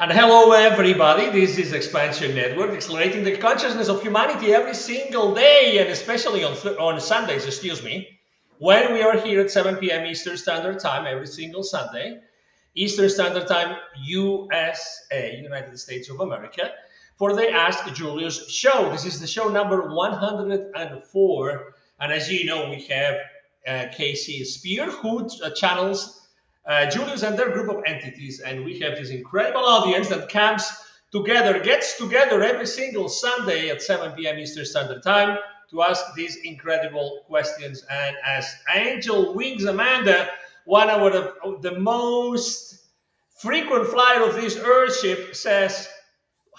And hello, everybody. This is Expansion Network, accelerating the consciousness of humanity every single day, and especially on Sundays, when we are here at 7 p.m. Eastern Standard Time every single Sunday, Eastern Standard Time, USA, United States of America, for the Ask Julius Show. This is the show number 104. And as you know, we have Kasey Speer, who channels Julius and their group of entities, and we have this incredible audience that gets together every single Sunday at 7 p.m. Eastern Standard Time to ask these incredible questions. And as Angel Wings Amanda, one of the most frequent flyer of this Earthship, says,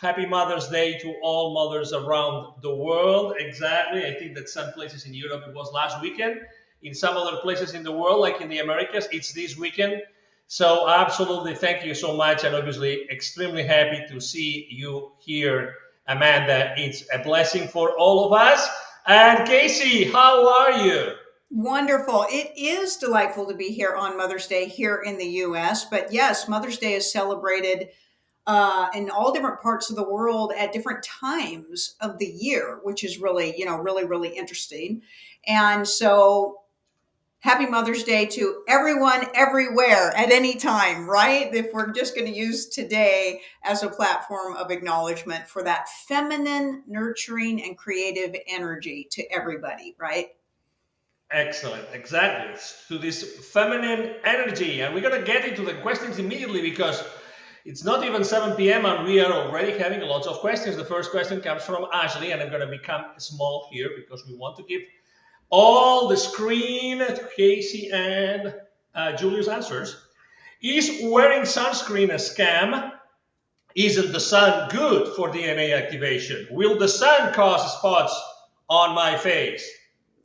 Happy Mother's Day to all mothers around the world. Exactly. I think that some places in Europe it was last weekend. In some other places in the world, like in the Americas, it's this weekend. So absolutely, thank you so much. And obviously, extremely happy to see you here, Amanda. It's a blessing for all of us. And Kasey, how are you? Wonderful. It is delightful to be here on Mother's Day here in the U.S. But yes, Mother's Day is celebrated in all different parts of the world at different times of the year, which is really, really, really interesting. And so happy Mother's Day to everyone, everywhere, at any time, right? If we're just going to use today as a platform of acknowledgement for that feminine, nurturing, and creative energy to everybody, right? Excellent, exactly. To this feminine energy. And we're going to get into the questions immediately because it's not even 7 p.m. and we are already having lots of questions. The first question comes from Ashley, and I'm going to become small here because we want to give all the screen to Kasey and Julius answers. Is wearing sunscreen a scam? Isn't the sun good for DNA activation? Will the sun cause spots on my face?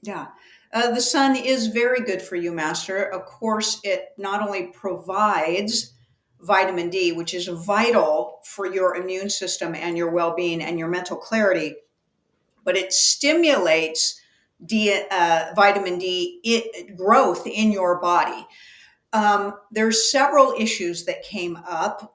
Yeah. The sun is very good for you, Master. Of course, it not only provides vitamin D, which is vital for your immune system and your well being and your mental clarity, but it stimulates vitamin D growth in your body. There's several issues that came up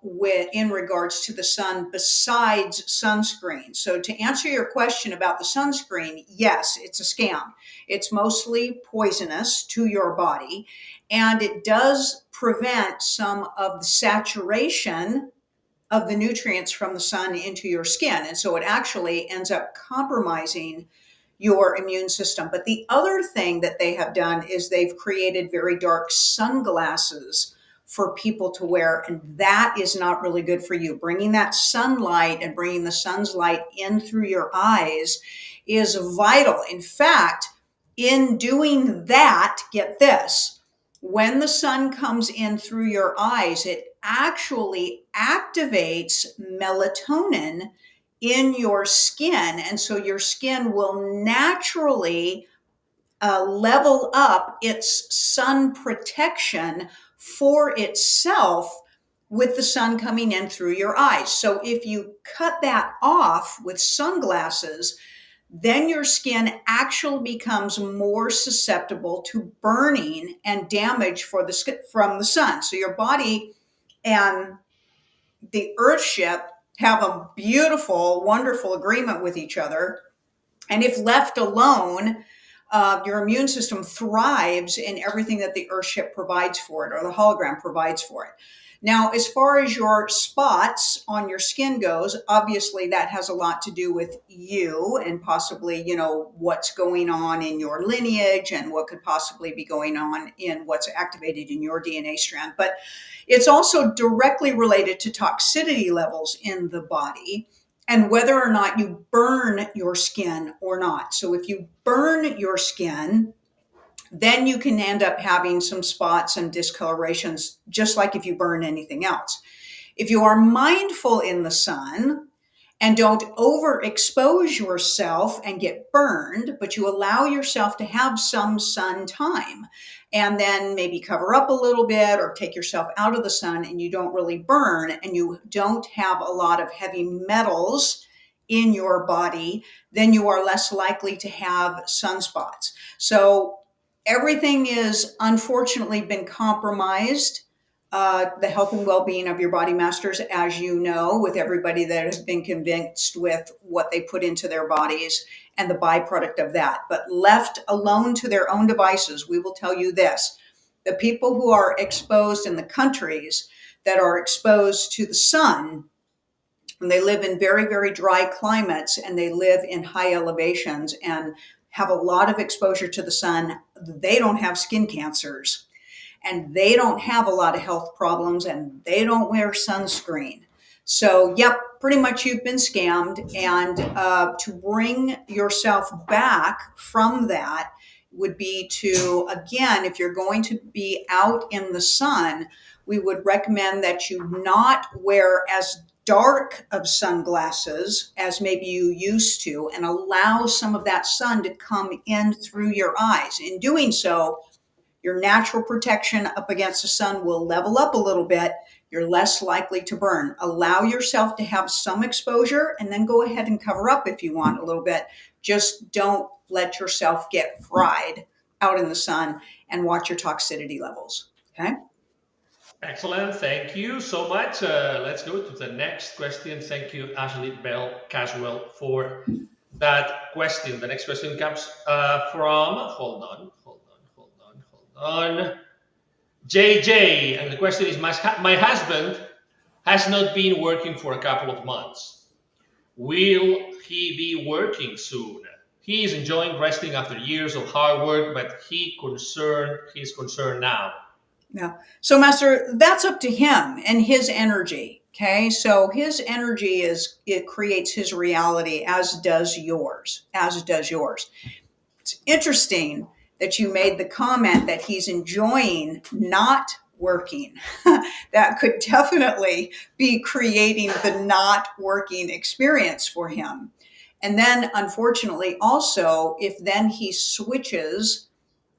in regards to the sun besides sunscreen. So to answer your question about the sunscreen, yes, it's a scam. It's mostly poisonous to your body, and it does prevent some of the saturation of the nutrients from the sun into your skin. And so it actually ends up compromising your immune system. But the other thing that they have done is they've created very dark sunglasses for people to wear, and that is not really good for you. Bringing that sunlight and bringing the sun's light in through your eyes is vital. In fact, in doing that, get this, when the sun comes in through your eyes, it actually activates melatonin in your skin. And so your skin will naturally level up its sun protection for itself with the sun coming in through your eyes. So if you cut that off with sunglasses, then your skin actually becomes more susceptible to burning and damage from the sun. So your body and the Earthship have a beautiful, wonderful agreement with each other. And if left alone, your immune system thrives in everything that the Earthship provides for it, or the hologram provides for it. Now, as far as your spots on your skin goes, obviously that has a lot to do with you and possibly, what's going on in your lineage and what could possibly be going on in what's activated in your DNA strand. But it's also directly related to toxicity levels in the body and whether or not you burn your skin or not. So if you burn your skin, then you can end up having some spots and discolorations, just like if you burn anything else. If you are mindful in the sun and don't overexpose yourself and get burned, but you allow yourself to have some sun time and then maybe cover up a little bit or take yourself out of the sun and you don't really burn and you don't have a lot of heavy metals in your body, then you are less likely to have sunspots. So everything is unfortunately been compromised the health and well-being of your body masters, as you know, with everybody that has been convinced with what they put into their bodies and the byproduct of that. But left alone to their own devices, we will tell you this: the people who are exposed in the countries that are exposed to the sun, and they live in very, very dry climates, and they live in high elevations and have a lot of exposure to the sun, they don't have skin cancers, and they don't have a lot of health problems, and they don't wear sunscreen. So, yep, pretty much you've been scammed. And to bring yourself back from that would be to, again, if you're going to be out in the sun, we would recommend that you not wear as dark of sunglasses as maybe you used to, and allow some of that sun to come in through your eyes. In doing so, your natural protection up against the sun will level up a little bit. You're less likely to burn. Allow yourself to have some exposure, and then go ahead and cover up if you want a little bit. Just don't let yourself get fried out in the sun, and watch your toxicity levels. Okay? Excellent. Thank you so much. Let's go to the next question. Thank you, Ashley Bell Caswell, for that question. The next question comes from, hold on, JJ. And the question is, my husband has not been working for a couple of months. Will he be working soon? He is enjoying resting after years of hard work, but he's concerned now. Yeah. So, Master, that's up to him and his energy. Okay. So his energy it creates his reality, as does yours, It's interesting that you made the comment that he's enjoying not working. That could definitely be creating the not working experience for him. And then, unfortunately, also, if then he switches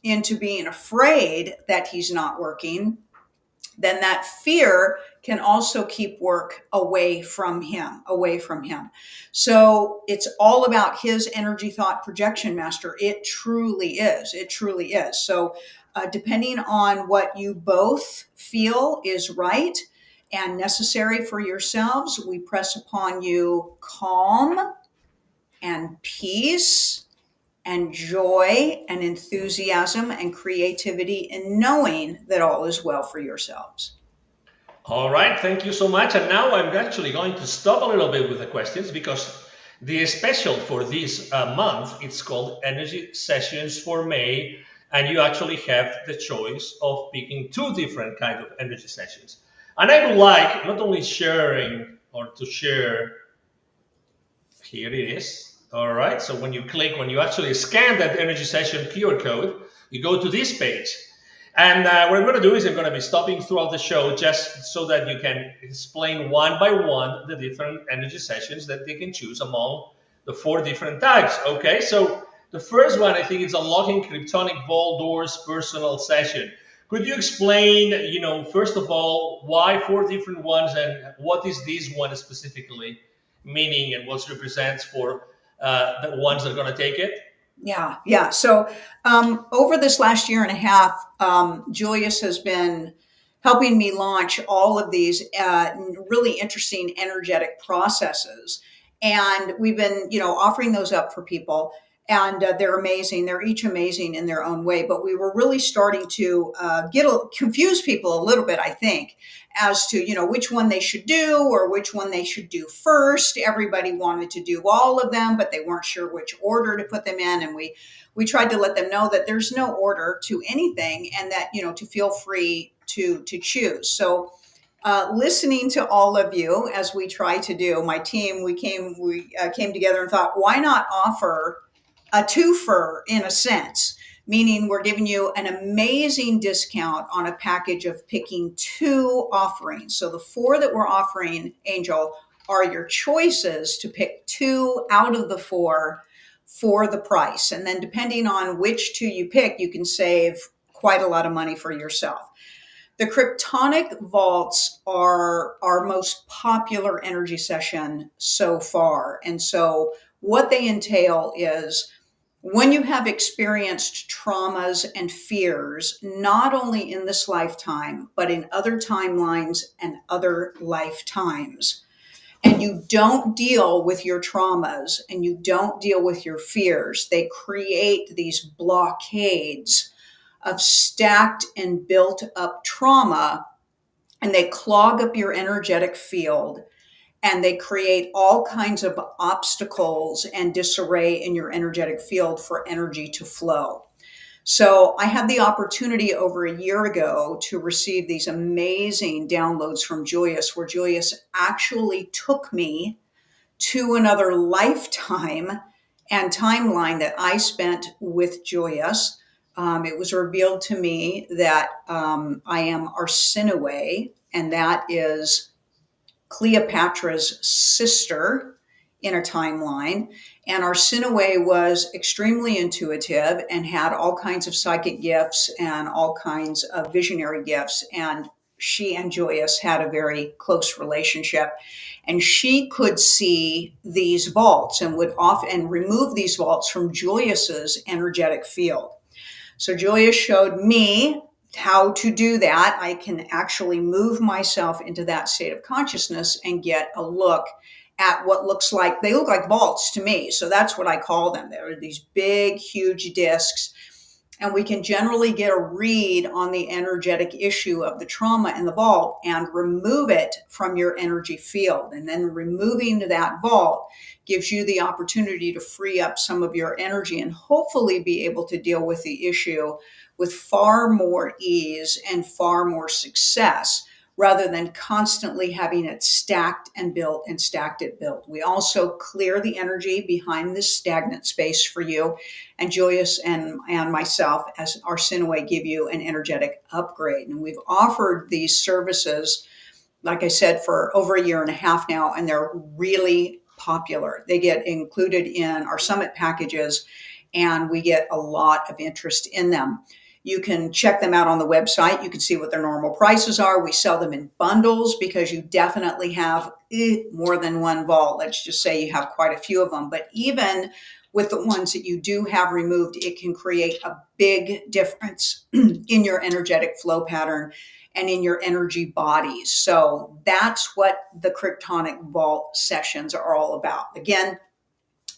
into being afraid that he's not working, then that fear can also keep work away from him. So it's all about his energy, thought, projection, Master. It truly is. So depending on what you both feel is right and necessary for yourselves, we press upon you calm and peace and joy and enthusiasm and creativity, in knowing that all is well for yourselves. All right, thank you so much. And now I'm actually going to stop a little bit with the questions, because the special for this month, it's called Energy Sessions for May, and you actually have the choice of picking 2 different kinds of energy sessions. And I would like not only share, here it is. All right, so when you actually scan that energy session QR code, you go to this page. And what I'm going to do is I'm going to be stopping throughout the show just so that you can explain one by one the different energy sessions that they can choose among the 4 different types. Okay, so the first one, I think, is Unlocking Kryptonic Vault Doors Personal Session. Could you explain, first of all, why 4 different ones, and what is this one specifically meaning, and what it represents for the ones that are going to take it? Yeah. So over this last year and a half, Julius has been helping me launch all of these really interesting energetic processes. And we've been, offering those up for people. And they're amazing. They're each amazing in their own way. But we were really starting to confuse people a little bit, I think, as to, which one they should do or which one they should do first. Everybody wanted to do all of them, but they weren't sure which order to put them in. And we tried to let them know that there's no order to anything, and that, to feel free to choose. So listening to all of you, as we try to do, my team, we came together and thought, why not offer a twofer, in a sense, meaning we're giving you an amazing discount on a package of picking 2 offerings. So the 4 that we're offering, Angel, are your choices to pick 2 out of the 4 for the price. And then depending on which 2 you pick, you can save quite a lot of money for yourself. The Kryptonic Vaults are our most popular energy session so far. And so what they entail is When you have experienced traumas and fears, not only in this lifetime, but in other timelines and other lifetimes, and you don't deal with your traumas and you don't deal with your fears, they create these blockades of stacked and built up trauma, and they clog up your energetic field, and they create all kinds of obstacles and disarray in your energetic field for energy to flow. So I had the opportunity over a year ago to receive these amazing downloads from Julius, where Julius actually took me to another lifetime and timeline that I spent with Julius. It was revealed to me that I am Arsinoe, and that is Cleopatra's sister in a timeline. And Arsinoe was extremely intuitive and had all kinds of psychic gifts and all kinds of visionary gifts. And she and Joyous had a very close relationship. And she could see these vaults and would often remove these vaults from Joyous's energetic field. So Julius showed me how to do that. I can actually move myself into that state of consciousness and get a look at what looks like, they look like vaults to me. So that's what I call them. They're these big, huge discs. And we can generally get a read on the energetic issue of the trauma in the vault and remove it from your energy field. And then removing that vault gives you the opportunity to free up some of your energy and hopefully be able to deal with the issue with far more ease and far more success, rather than constantly having it stacked and built and stacked it built. We also clear the energy behind this stagnant space for you. And Julius and myself, as Arsinoe, give you an energetic upgrade. And we've offered these services, like I said, for over a year and a half now, and they're really popular. They get included in our summit packages, and we get a lot of interest in them. You can check them out on the website. You can see what their normal prices are. We sell them in bundles because you definitely have more than one vault. Let's just say you have quite a few of them. But even with the ones that you do have removed, it can create a big difference in your energetic flow pattern and in your energy bodies. So that's what the Kryptonic Vault sessions are all about. Again,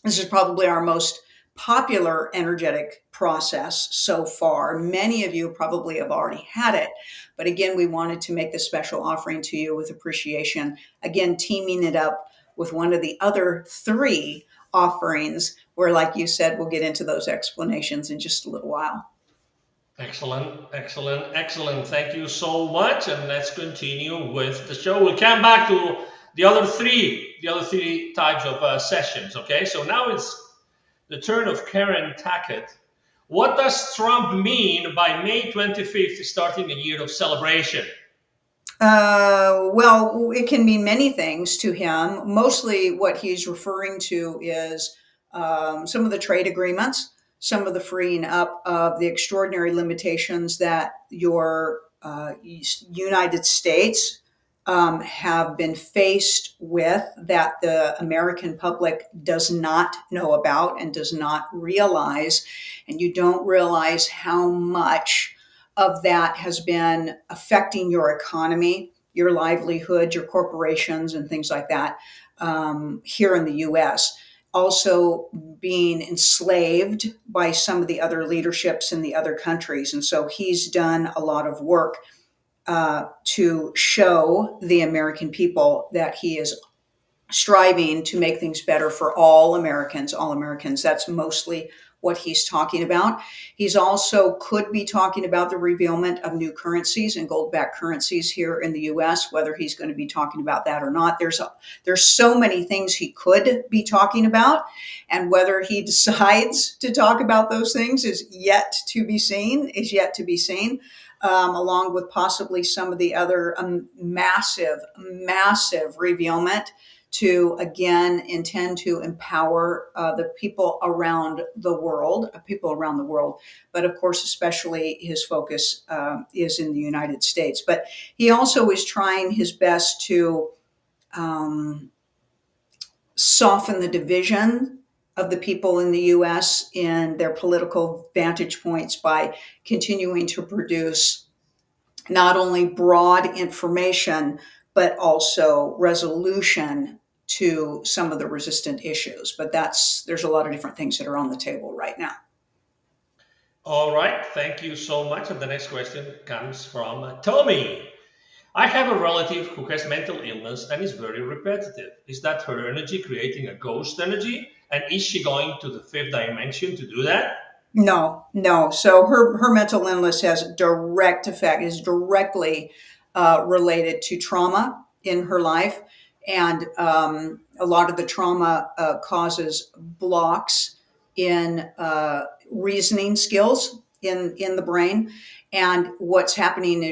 this is probably our most popular energetic process so far. Many of you probably have already had it, but again, we wanted to make this special offering to you with appreciation. Again, teaming it up with one of the other 3 offerings where, like you said, we'll get into those explanations in just a little while. Excellent, excellent, excellent. Thank you so much. And let's continue with the show. We'll come back to the other three types of sessions. Okay, so now it's the turn of Karen Tackett. What does Trump mean by May 25th starting a year of celebration? Well, it can mean many things to him. Mostly what he's referring to is some of the trade agreements, some of the freeing up of the extraordinary limitations that your United States have been faced with, that the American public does not know about and does not realize. And you don't realize how much of that has been affecting your economy, your livelihood, your corporations, and things like that here in the US. Also being enslaved by some of the other leaderships in the other countries. And so he's done a lot of work to show the American people that he is striving to make things better for all Americans, all Americans. That's mostly what he's talking about. He's also could be talking about the revealment of new currencies and gold-backed currencies here in the US, whether he's going to be talking about that or not. There's so many things he could be talking about, and whether he decides to talk about those things is yet to be seen, along with possibly some of the other massive revealment to, again, intend to empower the people around the world, But of course, especially his focus is in the United States. But he also is trying his best to soften the division of the people in the US in their political vantage points by continuing to produce not only broad information, but also resolution to some of the resistant issues. But there's a lot of different things that are on the table right now. All right, thank you so much. And the next question comes from Tommy. I have a relative who has mental illness and is very repetitive. Is that her energy creating a ghost energy? And is she going to the fifth dimension to do that? No, no. So her mental illness has a direct effect, is directly related to trauma in her life. And a lot of the trauma causes blocks in reasoning skills in the brain. And what's happening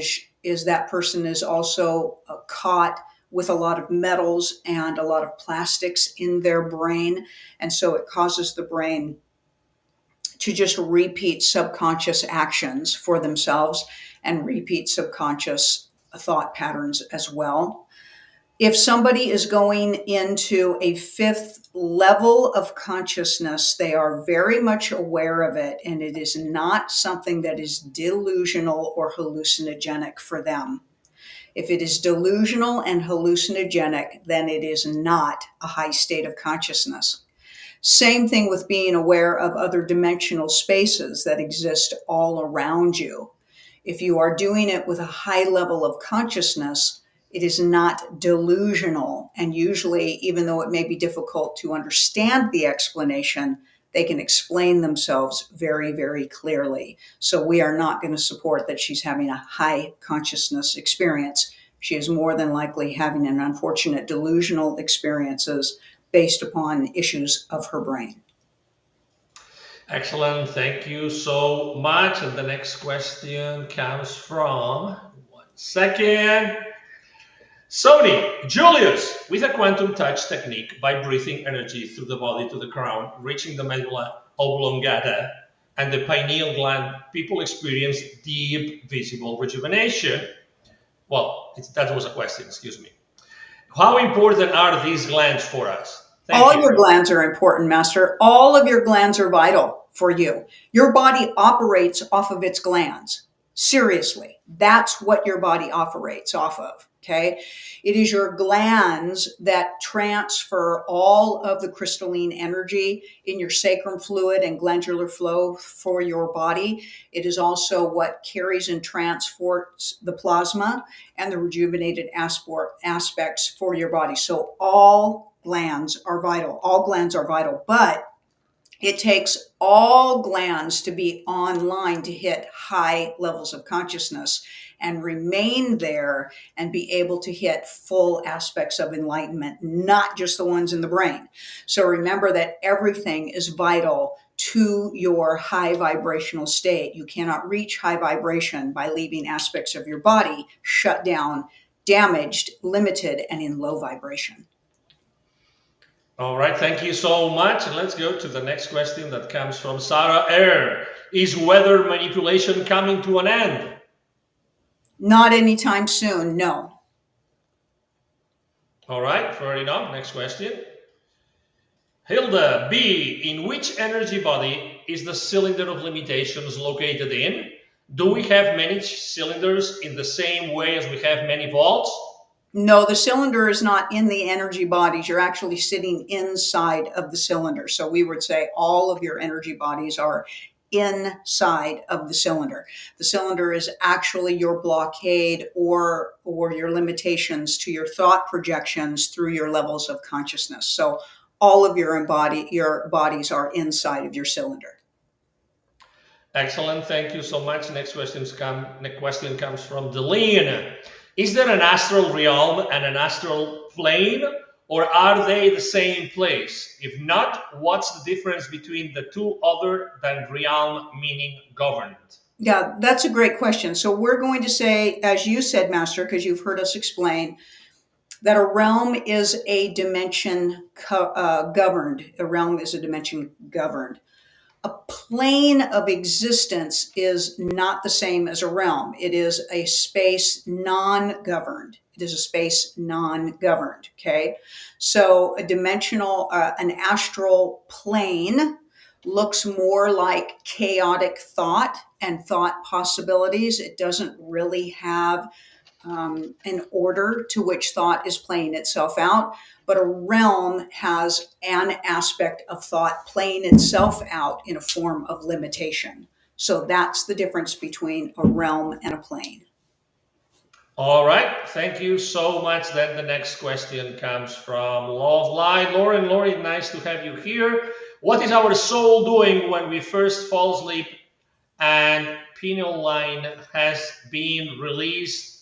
is that person is also caught with a lot of metals and a lot of plastics in their brain. And so it causes the brain to just repeat subconscious actions for themselves and repeat subconscious thought patterns as well. If somebody is going into a fifth level of consciousness, they are very much aware of it, and it is not something that is delusional or hallucinogenic for them. If it is delusional and hallucinogenic, then it is not a high state of consciousness. Same thing with being aware of other dimensional spaces that exist all around you. If you are doing it with a high level of consciousness, it is not delusional. And usually, even though it may be difficult to understand the explanation, they can explain themselves very, very clearly. So we are not going to support that she's having a high consciousness experience. She is more than likely having an unfortunate delusional experiences based upon issues of her brain. Excellent. Thank you so much. And the next question comes from, one second. Sony, Julius, with a quantum touch technique by breathing energy through the body to the crown, reaching the medulla oblongata and the pineal gland, people experience deep visible rejuvenation. Well, that was a question, excuse me. How important are these glands for us? All your glands are important, Master. All of your glands are vital for you. Your body operates off of its glands. Seriously, that's what your body operates off of. Okay. It is your glands that transfer all of the crystalline energy in your sacrum fluid and glandular flow for your body. It is also what carries and transports the plasma and the rejuvenated aspects for your body. So all glands are vital. All glands are vital, but it takes all glands to be online to hit high levels of consciousness and remain there and be able to hit full aspects of enlightenment, not just the ones in the brain. So remember that everything is vital to your high vibrational state. You cannot reach high vibration by leaving aspects of your body shut down, damaged, limited, and in low vibration. All right, thank you so much. And let's go to the next question that comes from Sarah Air. Is weather manipulation coming to an end? Not anytime soon, no. All right, fair enough. Next question. Hilda B. In which energy body is the cylinder of limitations located in? Do we have many cylinders in the same way as we have many vaults? No, the cylinder is not in the energy bodies. You're actually sitting inside of the cylinder. So we would say all of your energy bodies are inside of the cylinder. The cylinder is actually your blockade or your limitations to your thought projections through your levels of consciousness. So all of your bodies are inside of your cylinder. Excellent. Thank you so much. Next question comes from Deline. Is there an astral realm and an astral plane, or are they the same place? If not, what's the difference between the two other than realm, meaning governed? Yeah, that's a great question. So we're going to say, as you said, Master, because you've heard us explain, that a realm is a dimension governed. A realm is a dimension governed. A plane of existence is not the same as a realm. It is a space non-governed. There's a space non-governed. Okay. So a dimensional, an astral plane looks more like chaotic thought and thought possibilities. It doesn't really have an order to which thought is playing itself out, but a realm has an aspect of thought playing itself out in a form of limitation. So that's the difference between a realm and a plane. All right, thank you so much. Then the next question comes from Love Line. Lauren, nice to have you here. What is our soul doing when we first fall asleep and pineal line has been released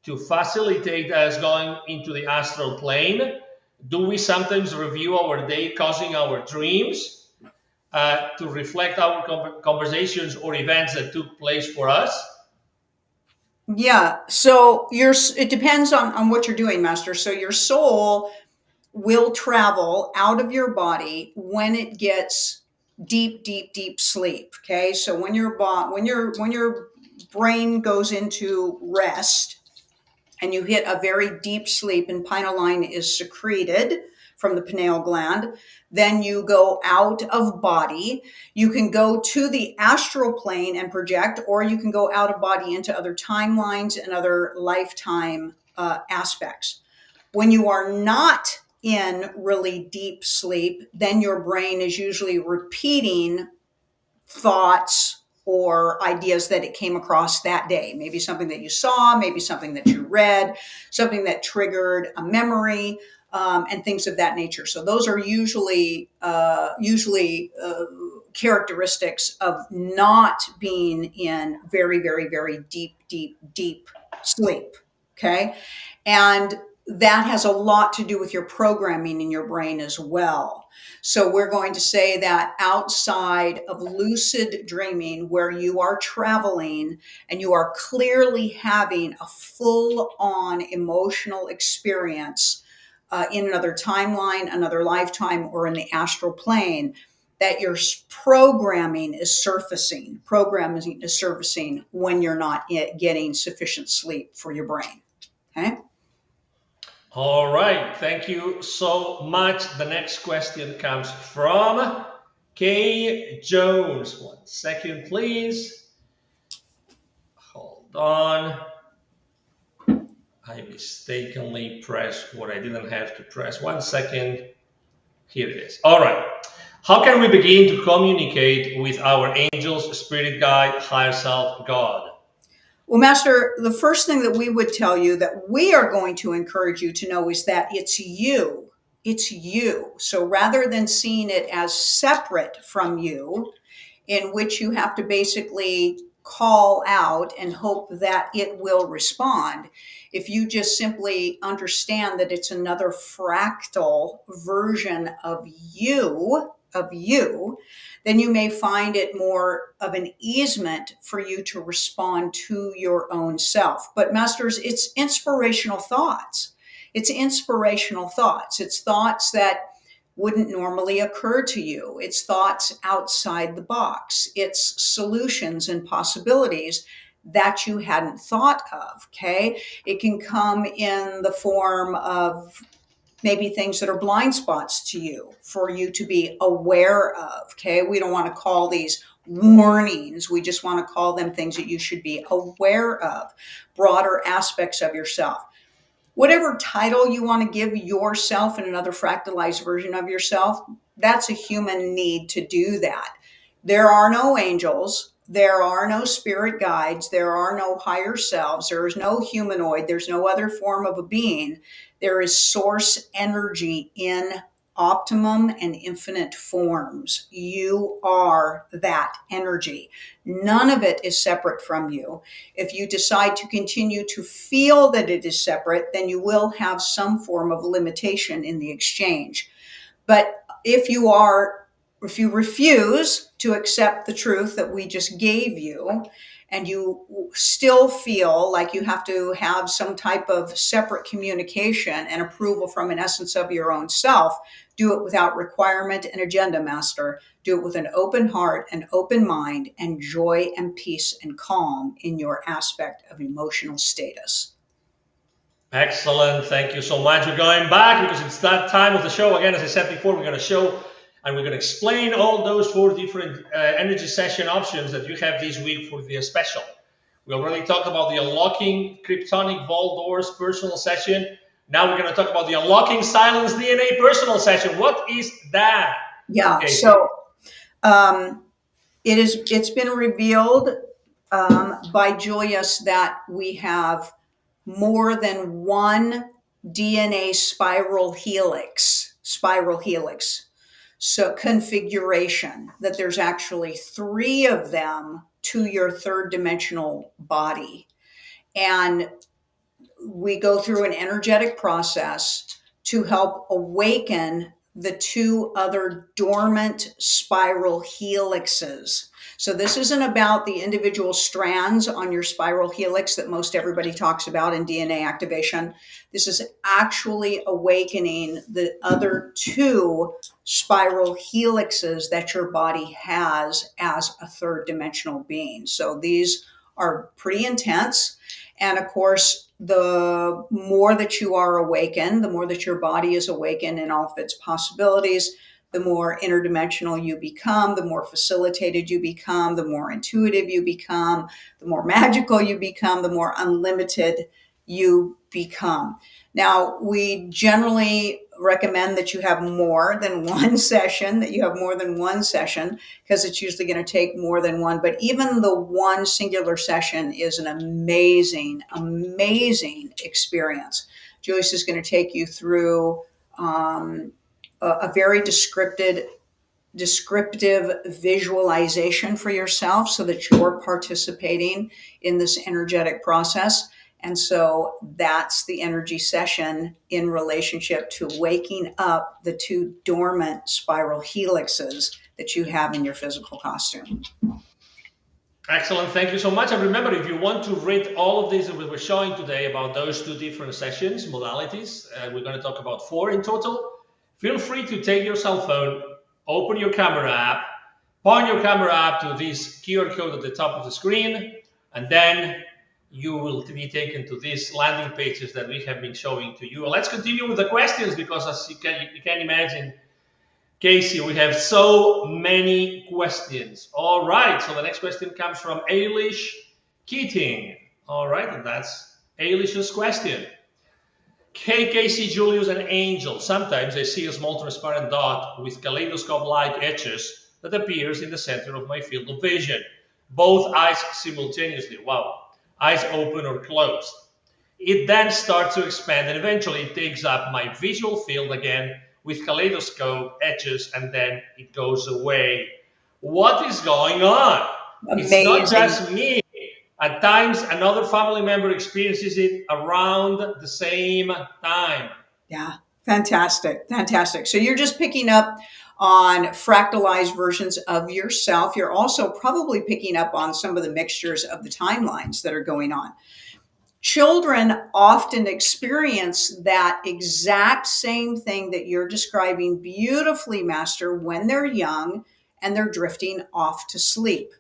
to facilitate us going into the astral plane? Do we sometimes review our day, causing our dreams to reflect our conversations or events that took place for us? Yeah. So it depends on what you're doing, Master. So your soul will travel out of your body when it gets deep sleep. Okay. So when your brain goes into rest and you hit a very deep sleep and pineal line is secreted from the pineal gland, then you go out of body. You can go to the astral plane and project, or you can go out of body into other timelines and other lifetime aspects. When you are not in really deep sleep, then your brain is usually repeating thoughts or ideas that it came across that day. Maybe something that you saw, maybe something that you read, something that triggered a memory, and things of that nature. So those are usually characteristics of not being in very deep sleep. Okay. And that has a lot to do with your programming in your brain as well. So we're going to say that outside of lucid dreaming, where you are traveling and you are clearly having a full-on emotional experience in another timeline, another lifetime, or in the astral plane, that your programming is surfacing. Programming is surfacing when you're not getting sufficient sleep for your brain. Okay? All right, thank you so much. The next question comes from Kay Jones. 1 second, please. Hold on. I mistakenly pressed what I didn't have to press. 1 second. Here it is. All right. How can we begin to communicate with our angels, spirit guide, higher self, God? Well, Master, the first thing that we would tell you that we are going to encourage you to know is that it's you. It's you. So rather than seeing it as separate from you, in which you have to basically call out and hope that it will respond, if you just simply understand that it's another fractal version of you, then you may find it more of an easement for you to respond to your own self. But Masters, it's inspirational thoughts. It's inspirational thoughts. It's thoughts that wouldn't normally occur to you. It's thoughts outside the box. It's solutions and possibilities that you hadn't thought of, okay? It can come in the form of maybe things that are blind spots to you for you to be aware of, okay? We don't want to call these warnings. We just want to call them things that you should be aware of, broader aspects of yourself. Whatever title you want to give yourself in another fractalized version of yourself, that's a human need to do that. There are no angels. There are no spirit guides. There are no higher selves. There is no humanoid. There's no other form of a being. There is source energy in optimum and infinite forms. You are that energy. None of it is separate from you. If you decide to continue to feel that it is separate, then you will have some form of limitation in the exchange. But if you refuse to accept the truth that we just gave you, and you still feel like you have to have some type of separate communication and approval from an essence of your own self, do it without requirement and agenda, Master. Do it with an open heart, an open mind, and joy and peace and calm in your aspect of emotional status. Excellent. Thank you so much. We're going back because it's that time of the show. Again, as I said before, we're going to show and we're going to explain all those 4 different energy session options that you have this week for the special. We already talked about the unlocking Kryptonic Vault Doors personal session. Now we're going to talk about the unlocking Silence DNA personal session. What is that? Yeah. Okay. So it's been revealed by Julius that we have more than one DNA spiral helix. So configuration, that there's actually 3 of them to your 3rd dimensional body. And we go through an energetic process to help awaken the 2 other dormant spiral helixes. So this isn't about the individual strands on your spiral helix that most everybody talks about in DNA activation. This is actually awakening the other 2 spiral helixes that your body has as a 3rd dimensional being. So these are pretty intense. And of course, the more that you are awakened, the more that your body is awakened in all of its possibilities, the more interdimensional you become, the more facilitated you become, the more intuitive you become, the more magical you become, the more unlimited you become. Now, we generally recommend that you have more than one session, because it's usually going to take more than one. But even the one singular session is an amazing, amazing experience. Julius is going to take you through a very descriptive visualization for yourself so that you're participating in this energetic process. And so that's the energy session in relationship to waking up the 2 dormant spiral helixes that you have in your physical costume. Excellent. Thank you so much. And remember, if you want to read all of these that we were showing today about those 2 different sessions, modalities, we're going to talk about 4 in total. Feel free to take your cell phone, open your camera app, point your camera app to this QR code at the top of the screen, and then you will be taken to these landing pages that we have been showing to you. And let's continue with the questions because as you can imagine, Kasey, we have so many questions. All right, so the next question comes from Ailish Keating. All right, and that's Ailish's question. Hey, Kasey, Julius, and Angel. Sometimes I see a small transparent dot with kaleidoscope-like edges that appears in the center of my field of vision. Both eyes simultaneously. Wow. Eyes open or closed. It then starts to expand and eventually it takes up my visual field again with kaleidoscope edges and then it goes away. What is going on? Amazing. It's not just me. At times, another family member experiences it around the same time. Yeah, fantastic. So you're just picking up on fractalized versions of yourself. You're also probably picking up on some of the mixtures of the timelines that are going on. Children often experience that exact same thing that you're describing beautifully, Master, when they're young and they're drifting off to sleep.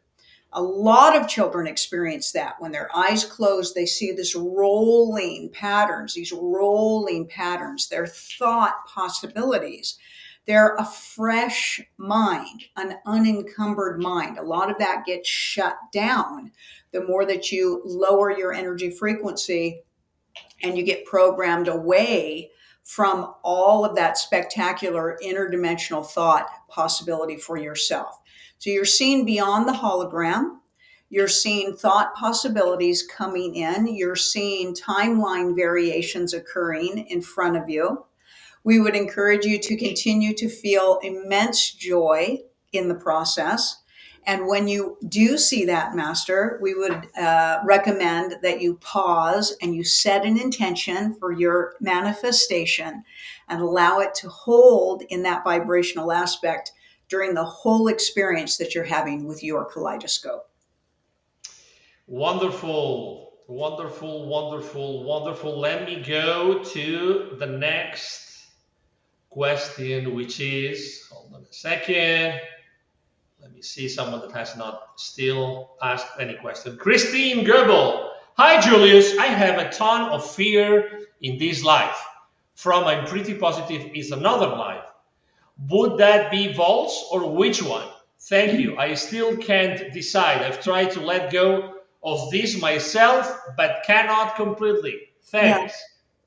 A lot of children experience that. When their eyes close, they see these rolling patterns, their thought possibilities. They're a fresh mind, an unencumbered mind. A lot of that gets shut down the more that you lower your energy frequency and you get programmed away from all of that spectacular interdimensional thought possibility for yourself. So you're seeing beyond the hologram. You're seeing thought possibilities coming in. You're seeing timeline variations occurring in front of you. We would encourage you to continue to feel immense joy in the process. And when you do see that, Master, we would recommend that you pause and you set an intention for your manifestation and allow it to hold in that vibrational aspect during the whole experience that you're having with your kaleidoscope. Wonderful. Let me go to the next question, which is, hold on a second. Let me see someone that has not still asked any question. Christine Goebel. Hi, Julius. I have a ton of fear in this life. From I'm pretty positive is another life. Would that be Vaults or which one? Thank you. I still can't decide. I've tried to let go of this myself, but cannot completely. Yeah. Thanks.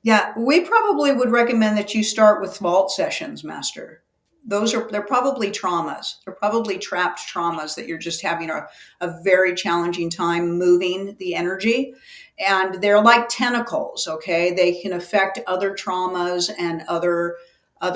Yeah, we probably would recommend that you start with vault sessions, Master. They're probably traumas. They're probably trapped traumas that you're just having a very challenging time moving the energy. And they're like tentacles, okay? They can affect other traumas and other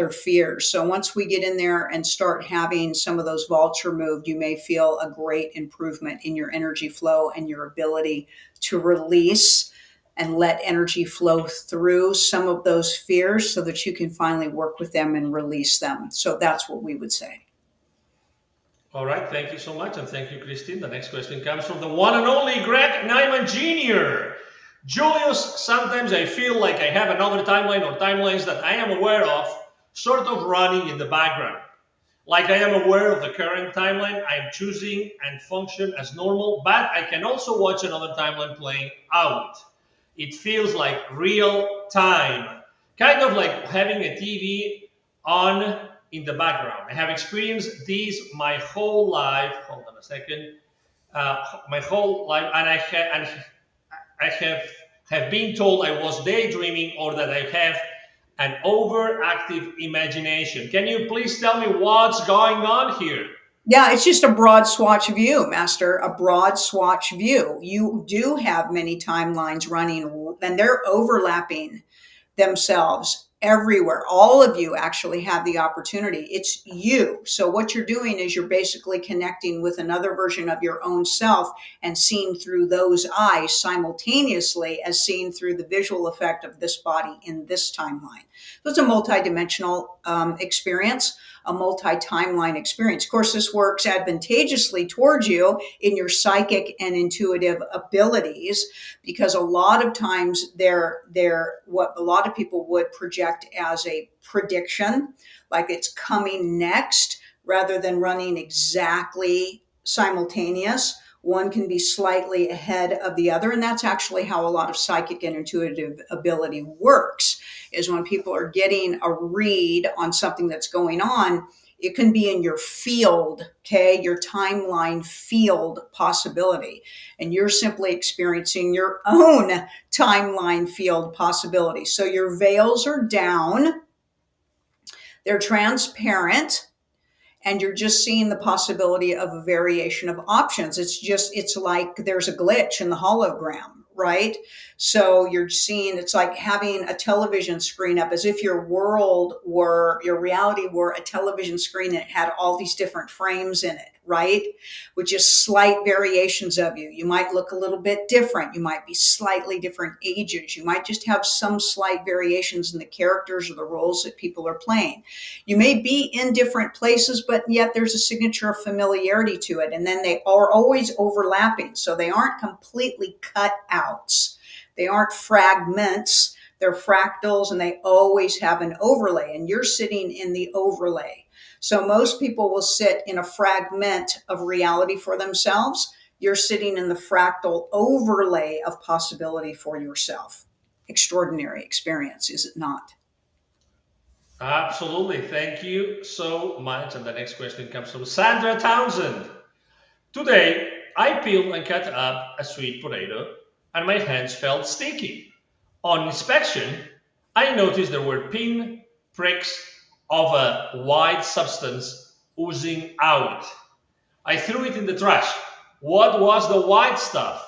fears. So once we get in there and start having some of those vaults removed, you may feel a great improvement in your energy flow and your ability to release and let energy flow through some of those fears so that you can finally work with them and release them. So that's what we would say. All right. Thank you so much. And thank you, Christine. The next question comes from the one and only Greg Nyman Jr. Julius, sometimes I feel like I have another timeline or timelines that I am aware of sort of running in the background. Like I am aware of the current timeline I am choosing and function as normal, but I can also watch another timeline playing out. It feels like real time, kind of like having a TV on in the background. I have experienced these my whole life. Hold on a second. My whole life, and I have been told I was daydreaming or that I have an overactive imagination. Can you please tell me what's going on here? Yeah, it's just a broad swatch view, Master, a broad swatch view. You do have many timelines running and they're overlapping themselves everywhere. All of you actually have the opportunity. It's you. So what you're doing is you're basically connecting with another version of your own self and seeing through those eyes simultaneously as seen through the visual effect of this body in this timeline. So it's a multidimensional experience, a multi-timeline experience. Of course, this works advantageously towards you in your psychic and intuitive abilities, because a lot of times they're what a lot of people would project as a prediction, like it's coming next, rather than running exactly simultaneous. One can be slightly ahead of the other, and that's actually how a lot of psychic and intuitive ability works, is when people are getting a read on something that's going on, it can be in your field, okay, your timeline field possibility. And you're simply experiencing your own timeline field possibility. So your veils are down, they're transparent, and you're just seeing the possibility of a variation of options. It's like there's a glitch in the hologram, right? So you're seeing, it's like having a television screen up, as if your reality were a television screen and it had all these different frames in it, right? With just slight variations of you. You might look a little bit different. You might be slightly different ages. You might just have some slight variations in the characters or the roles that people are playing. You may be in different places, but yet there's a signature of familiarity to it. And then they are always overlapping. So they aren't completely cut outs. They aren't fragments. They're fractals, and they always have an overlay. And you're sitting in the overlay. So most people will sit in a fragment of reality for themselves. You're sitting in the fractal overlay of possibility for yourself. Extraordinary experience, is it not? Absolutely. Thank you so much. And the next question comes from Sandra Townsend. Today, I peeled and cut up a sweet potato, and my hands felt sticky. On inspection, I noticed there were pin pricks of a white substance oozing out. I threw it in the trash. What was the white stuff?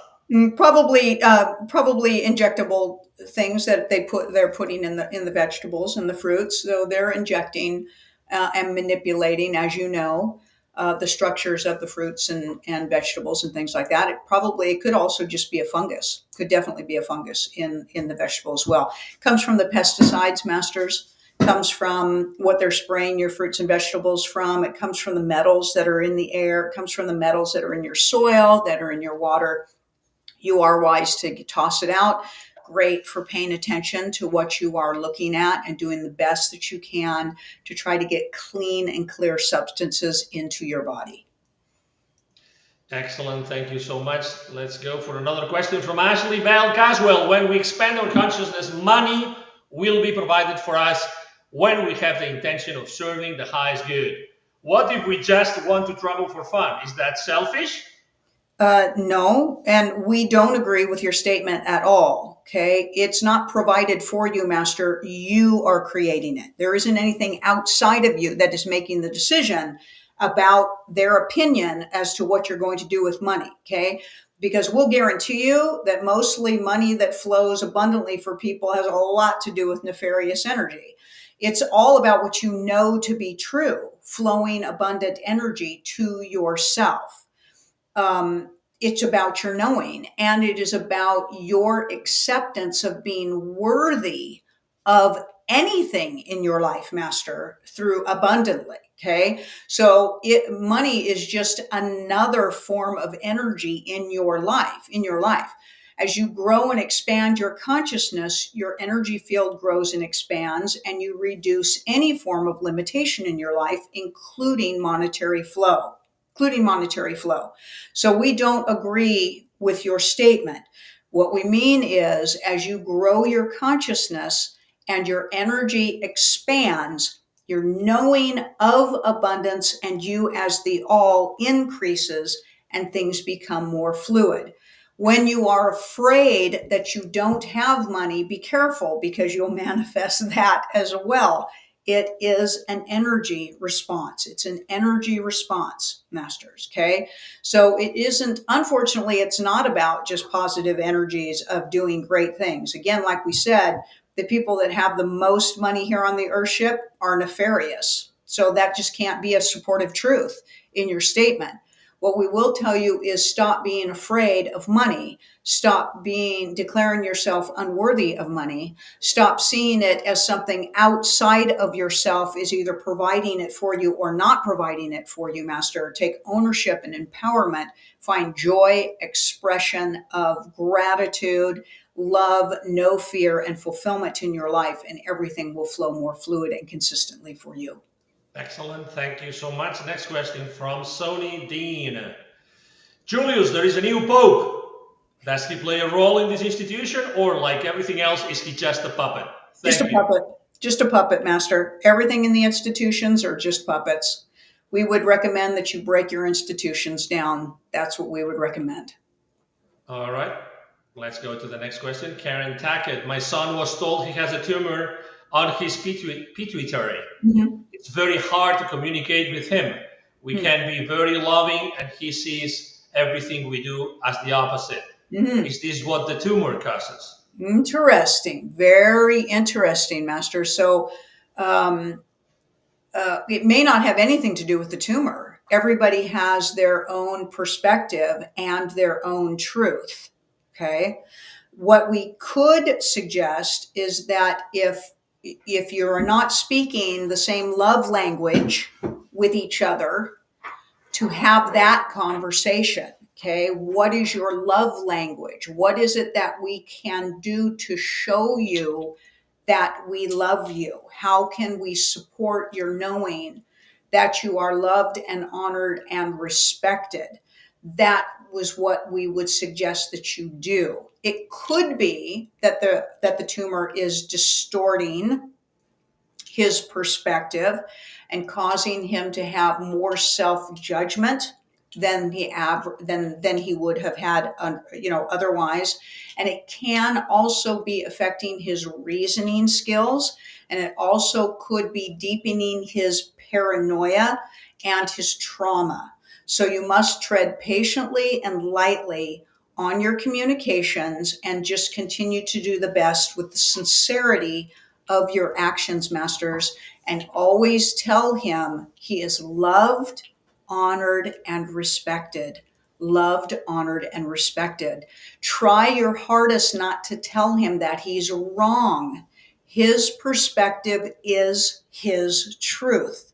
Probably injectable things that they're putting in the vegetables and the fruits. So they're injecting and manipulating, as you know, the structures of the fruits and vegetables and things like that. It could also just be a fungus. Could definitely be a fungus in the vegetable as well. Comes from the pesticides, Masters. Comes from what they're spraying your fruits and vegetables from. It comes from the metals that are in the air. It comes from the metals that are in your soil, that are in your water. You are wise to toss it out. Great for paying attention to what you are looking at and doing the best that you can to try to get clean and clear substances into your body. Excellent. Thank you so much. Let's go for another question from Ashley Bell Caswell. When we expand our consciousness, money will be provided for us when we have the intention of serving the highest good. What if we just want to travel for fun? Is that selfish? No, and we don't agree with your statement at all. Okay. It's not provided for you, Master. You are creating it. There isn't anything outside of you that is making the decision about their opinion as to what you're going to do with money. Okay. Because we'll guarantee you that mostly money that flows abundantly for people has a lot to do with nefarious energy. It's all about what you know to be true, flowing abundant energy to yourself. It's about your knowing, and it is about your acceptance of being worthy of anything in your life, Master, through abundantly. Okay. So money is just another form of energy in your life. As you grow and expand your consciousness, your energy field grows and expands, and you reduce any form of limitation in your life, including monetary flow. So we don't agree with your statement. What we mean is, as you grow your consciousness and your energy expands, your knowing of abundance and you as the all increases and things become more fluid. When you are afraid that you don't have money, be careful, because you'll manifest that as well. It is an energy response. It's an energy response, Masters. Okay. So it isn't, unfortunately, it's not about just positive energies of doing great things. Again, like we said, the people that have the most money here on the Earthship are nefarious. So that just can't be a supportive truth in your statement. What we will tell you is stop being afraid of money. Stop declaring yourself unworthy of money. Stop seeing it as something outside of yourself is either providing it for you or not providing it for you, Master. Take ownership and empowerment. Find joy, expression of gratitude, love, no fear, and fulfillment in your life, and everything will flow more fluid and consistently for you. Excellent. Thank you so much. Next question from Sony Dean. Julius, there is a new Pope. Does he play a role in this institution, or like everything else, is he just a puppet? Just a puppet. Just a puppet, Master. Everything in the institutions are just puppets. We would recommend that you break your institutions down. That's what we would recommend. All right. Let's go to the next question. Karen Tackett. My son was told he has a tumor on his pituitary. Mm-hmm. It's very hard to communicate with him. We can be very loving, and he sees everything we do as the opposite. Mm-hmm. Is this what the tumor causes? Interesting. Very interesting, Master. So it may not have anything to do with the tumor. Everybody has their own perspective and their own truth. Okay. What we could suggest is that if you're not speaking the same love language with each other, to have that conversation. Okay. What is your love language? What is it that we can do to show you that we love you? How can we support your knowing that you are loved and honored and respected? That was what we would suggest that you do. It could be that the tumor is distorting his perspective and causing him to have more self-judgment than he would have had, otherwise. And it can also be affecting his reasoning skills, and it also could be deepening his paranoia and his trauma. So you must tread patiently and lightly on your communications and just continue to do the best with the sincerity of your actions, Masters, and always tell him he is loved, honored, and respected. Loved, honored, and respected. Try your hardest not to tell him that he's wrong. His perspective is his truth.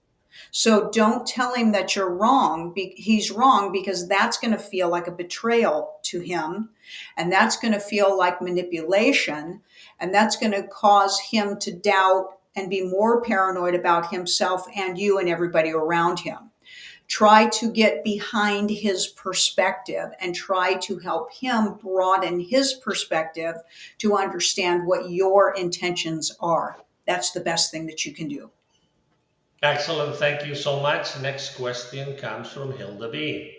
So don't tell him that you're wrong. He's wrong, because that's going to feel like a betrayal to him. And that's going to feel like manipulation. And that's going to cause him to doubt and be more paranoid about himself and you and everybody around him. Try to get behind his perspective and try to help him broaden his perspective to understand what your intentions are. That's the best thing that you can do. Excellent. Thank you so much. Next question comes from Hilda B.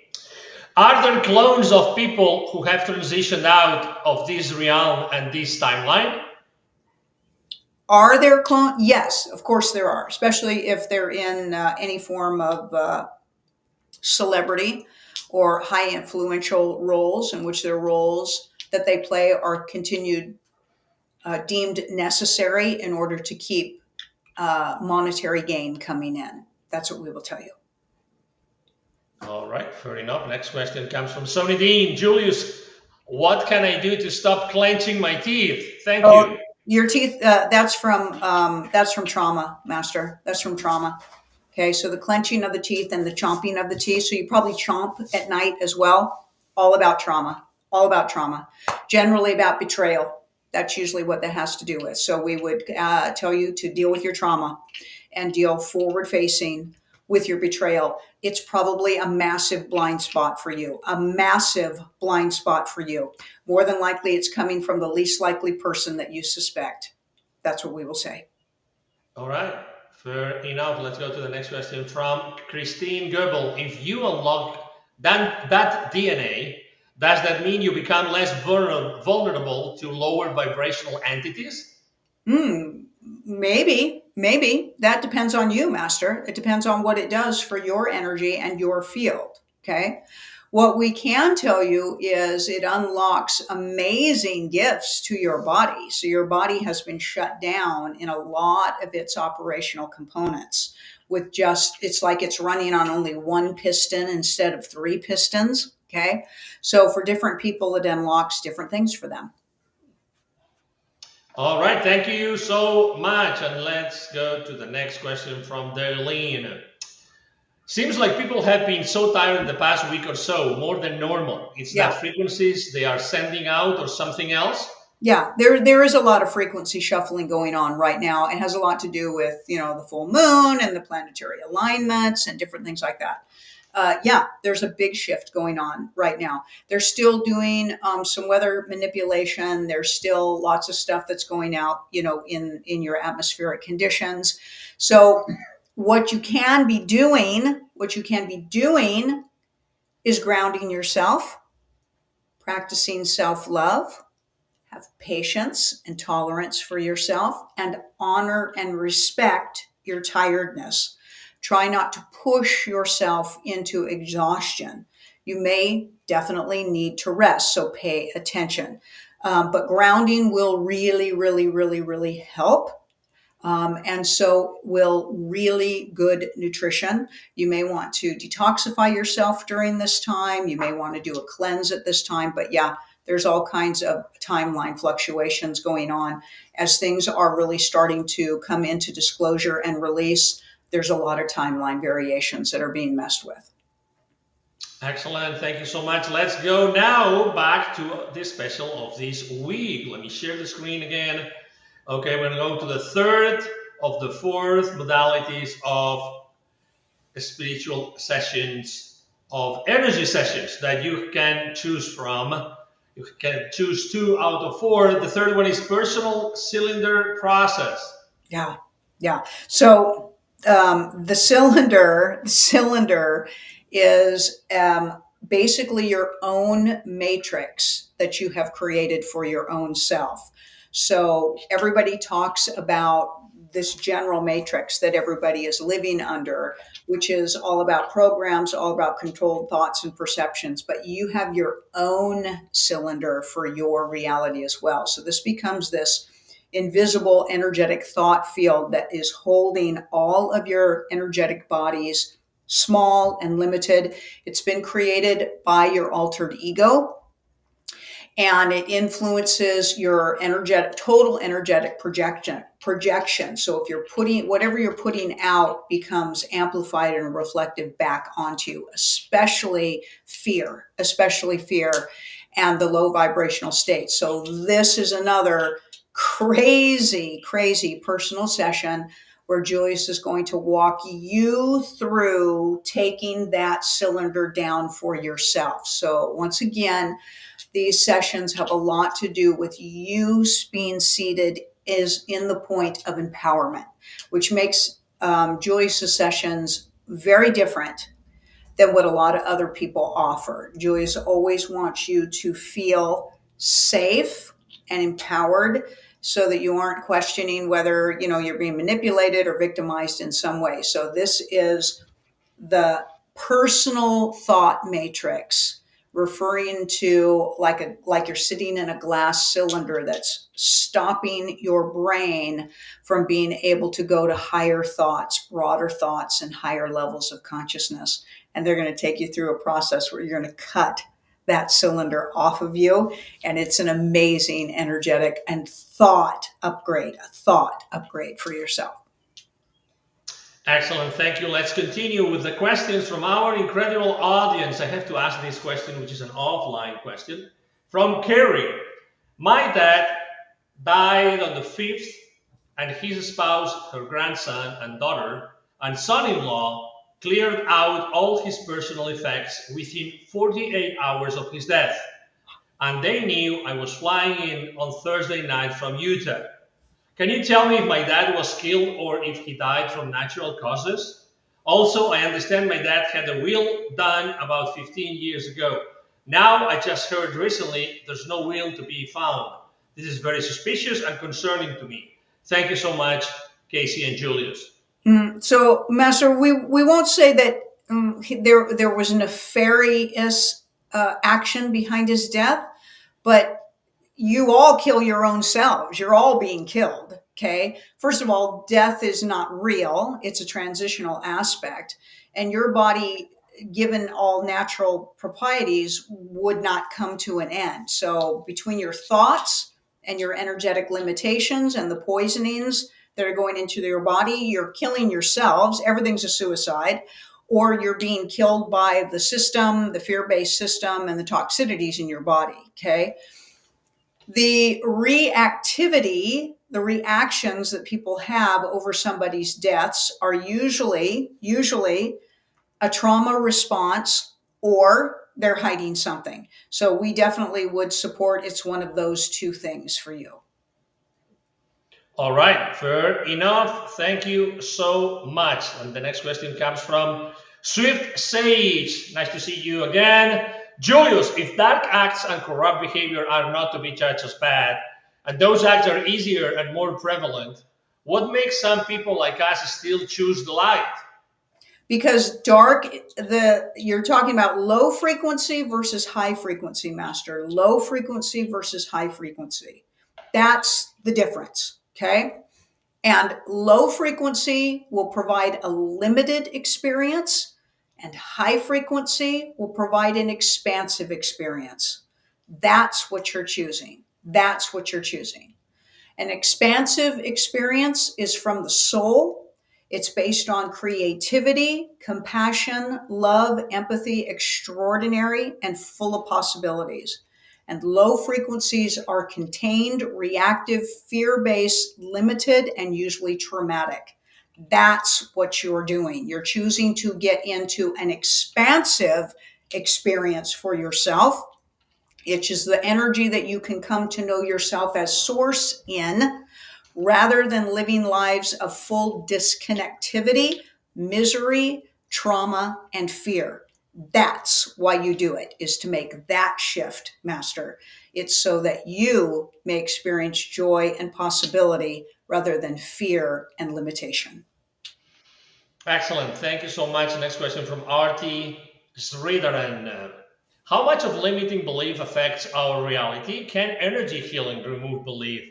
Are there clones of people who have transitioned out of this realm and this timeline? Are there clones? Yes, of course there are, especially if they're in any form of celebrity or high influential roles in which their roles that they play are continued deemed necessary in order to keep monetary gain coming in. That's what we will tell you. All right, fair enough. Next question comes from Sony Dean. Julius, what can I do to stop clenching my teeth? Thank you. Your teeth, that's from trauma, Master. That's from trauma. Okay, so the clenching of the teeth and the chomping of the teeth. So you probably chomp at night as well. All about trauma. All about trauma. Generally about betrayal. That's usually what that has to do with. So we would tell you to deal with your trauma and deal forward facing with your betrayal. It's probably a massive blind spot for you. A massive blind spot for you. More than likely, it's coming from the least likely person that you suspect. That's what we will say. All right. Fair enough. Let's go to the next question from Christine Goebel. If you unlock that DNA, does that mean you become less vulnerable to lower vibrational entities? Maybe. That depends on you, Master. It depends on what it does for your energy and your field. Okay. What we can tell you is it unlocks amazing gifts to your body. So your body has been shut down in a lot of its operational components with it's like it's running on only one piston instead of 3 pistons. Okay. So for different people, it unlocks different things for them. All right. Thank you so much. And let's go to the next question from Darlene. Seems like people have been so tired in the past week or so, more than normal. It's not frequencies they are sending out or something else? Yeah, there is a lot of frequency shuffling going on right now. It has a lot to do with, the full moon and the planetary alignments and different things like that. There's a big shift going on right now. They're still doing some weather manipulation. There's still lots of stuff that's going out, in your atmospheric conditions. So what you can be doing is grounding yourself, practicing self-love, have patience and tolerance for yourself, and honor and respect your tiredness. Try not to push yourself into exhaustion. You may definitely need to rest, so pay attention. But grounding will really, really, really, really help. And so will really good nutrition. You may want to detoxify yourself during this time. You may want to do a cleanse at this time. But there's all kinds of timeline fluctuations going on. As things are really starting to come into disclosure and release, there's a lot of timeline variations that are being messed with. Excellent. Thank you so much. Let's go now back to the special of this week. Let me share the screen again. Okay, we're going to go to the third of the 4th modalities of spiritual sessions, of energy sessions that you can choose from. You can choose 2 out of 4. The third one is personal cylinder process. Yeah. So the cylinder is basically your own matrix that you have created for your own self. So everybody talks about this general matrix that everybody is living under, which is all about programs, all about controlled thoughts and perceptions, but you have your own cylinder for your reality as well. So this becomes this invisible energetic thought field that is holding all of your energetic bodies small and limited. It's been created by your altered ego. And it influences your total energetic projection. So if you're whatever you're putting out becomes amplified and reflected back onto you, especially fear and the low vibrational state. So this is another crazy personal session where Julius is going to walk you through taking that cylinder down for yourself. So once again, these sessions have a lot to do with you being seated is in the point of empowerment, which makes Julius's sessions very different than what a lot of other people offer. Julius always wants you to feel safe and empowered so that you aren't questioning whether, you're being manipulated or victimized in some way. So this is the personal thought matrix, referring to like you're sitting in a glass cylinder that's stopping your brain from being able to go to higher thoughts, broader thoughts, and higher levels of consciousness. And they're going to take you through a process where you're going to cut that cylinder off of you. And it's an amazing energetic and thought upgrade for yourself. Excellent. Thank you. Let's continue with the questions from our incredible audience. I have to ask this question, which is an offline question from Kerry. My dad died on the 5th, and his spouse, her grandson and daughter, and son-in-law cleared out all his personal effects within 48 hours of his death. And they knew I was flying in on Thursday night from Utah. Can you tell me if my dad was killed or if he died from natural causes? Also, I understand my dad had a will done about 15 years ago. Now, I just heard recently there's no will to be found. This is very suspicious and concerning to me. Thank you so much, Kasey and Julius. So, Master, we won't say that there was nefarious action behind his death, but you all kill your own selves. You're all being killed. Okay. First of all, death is not real. It's a transitional aspect. And your body, given all natural proprieties, would not come to an end. So between your thoughts and your energetic limitations and the poisonings that are going into your body, you're killing yourselves. Everything's a suicide. Or you're being killed by the system, the fear-based system, and the toxicities in your body. Okay. The reactivity, the reactions that people have over somebody's deaths are usually a trauma response, or they're hiding something. So we definitely would support it's one of those two things for you. All right, fair enough. Thank you so much. And the next question comes from Swift Sage. Nice to see you again. Julius, if dark acts and corrupt behavior are not to be judged as bad, and those acts are easier and more prevalent, what makes some people like us still choose the light? Because you're talking about low frequency versus high frequency, Master. Low frequency versus high frequency. That's the difference, okay? And low frequency will provide a limited experience, and high frequency will provide an expansive experience. That's what you're choosing. That's what you're choosing. An expansive experience is from the soul. It's based on creativity, compassion, love, empathy, extraordinary, and full of possibilities. And low frequencies are contained, reactive, fear-based, limited, and usually traumatic. That's what you're doing. You're choosing to get into an expansive experience for yourself. It is the energy that you can come to know yourself as source in, rather than living lives of full disconnectivity, misery, trauma, and fear. That's why you do it, is to make that shift, Master. It's so that you may experience joy and possibility rather than fear and limitation. Excellent. Thank you so much. Next question from Arti Sridharan. How much of limiting belief affects our reality? Can energy healing remove belief,